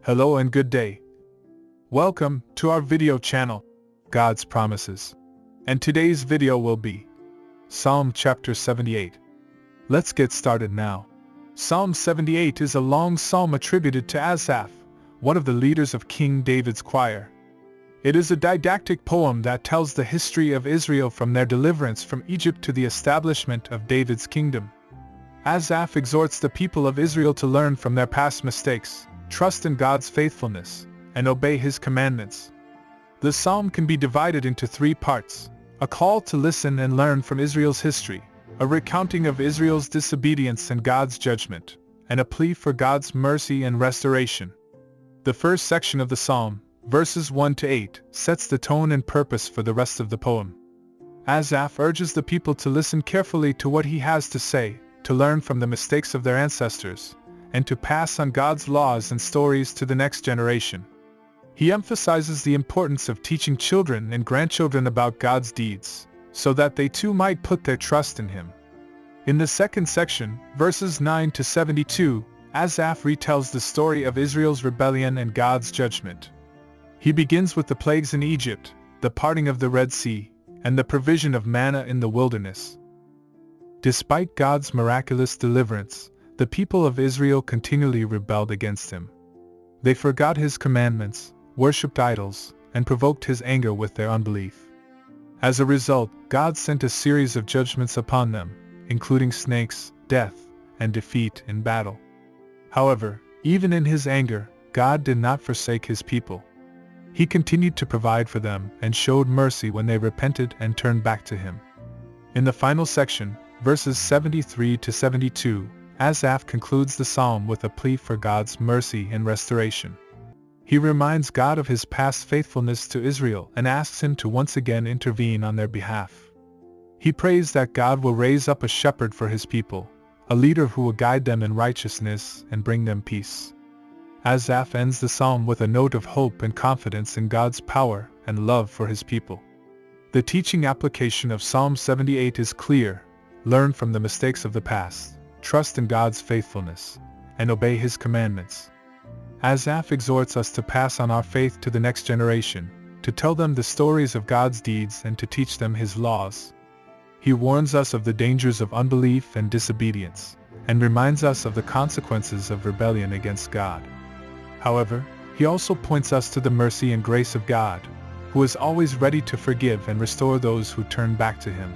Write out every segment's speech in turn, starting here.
Hello and good day. Welcome to our video channel, God's Promises. And today's video will be Psalm chapter 78. Let's get started now. Psalm 78 is a long psalm attributed to Asaph, one of the leaders of King David's choir. It is a didactic poem that tells the history of Israel from their deliverance from Egypt to the establishment of David's kingdom. Asaph exhorts the people of Israel to learn from their past mistakes, trust in God's faithfulness, and obey His commandments. The psalm can be divided into three parts: a call to listen and learn from Israel's history, a recounting of Israel's disobedience and God's judgment, and a plea for God's mercy and restoration. The first section of the psalm, verses 1 to 8, sets the tone and purpose for the rest of the poem. Asaph urges the people to listen carefully to what he has to say, to learn from the mistakes of their ancestors, and to pass on God's laws and stories to the next generation. He emphasizes the importance of teaching children and grandchildren about God's deeds, so that they too might put their trust in Him. In the second section, verses 9 to 72, Asaph retells the story of Israel's rebellion and God's judgment. He begins with the plagues in Egypt, the parting of the Red Sea, and the provision of manna in the wilderness. Despite God's miraculous deliverance, the people of Israel continually rebelled against Him. They forgot His commandments, worshipped idols, and provoked His anger with their unbelief. As a result, God sent a series of judgments upon them, including snakes, death, and defeat in battle. However, even in His anger, God did not forsake His people. He continued to provide for them and showed mercy when they repented and turned back to Him. In the final section, verses 73 to 72, Asaph concludes the psalm with a plea for God's mercy and restoration. He reminds God of His past faithfulness to Israel and asks Him to once again intervene on their behalf. He prays that God will raise up a shepherd for His people, a leader who will guide them in righteousness and bring them peace. Asaph ends the psalm with a note of hope and confidence in God's power and love for His people. The teaching application of Psalm 78 is clear: learn from the mistakes of the past, trust in God's faithfulness, and obey His commandments. Asaph exhorts us to pass on our faith to the next generation, to tell them the stories of God's deeds and to teach them His laws. He warns us of the dangers of unbelief and disobedience, and reminds us of the consequences of rebellion against God. However, he also points us to the mercy and grace of God, who is always ready to forgive and restore those who turn back to Him.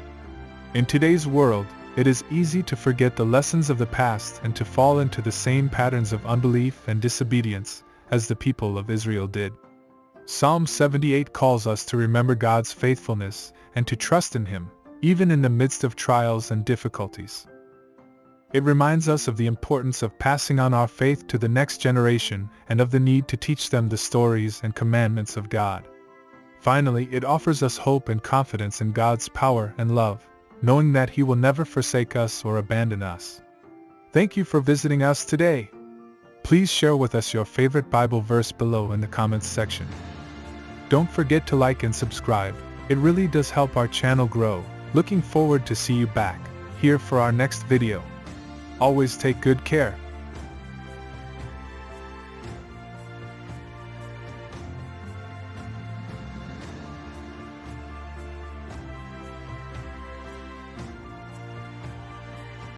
In today's world, it is easy to forget the lessons of the past and to fall into the same patterns of unbelief and disobedience as the people of Israel did. Psalm 78 calls us to remember God's faithfulness and to trust in Him, even in the midst of trials and difficulties. It reminds us of the importance of passing on our faith to the next generation and of the need to teach them the stories and commandments of God. Finally, it offers us hope and confidence in God's power and love, knowing that He will never forsake us or abandon us. Thank you for visiting us today. Please share with us your favorite Bible verse below in the comments section. Don't forget to like and subscribe. It really does help our channel grow. Looking forward to see you back here for our next video. Always take good care.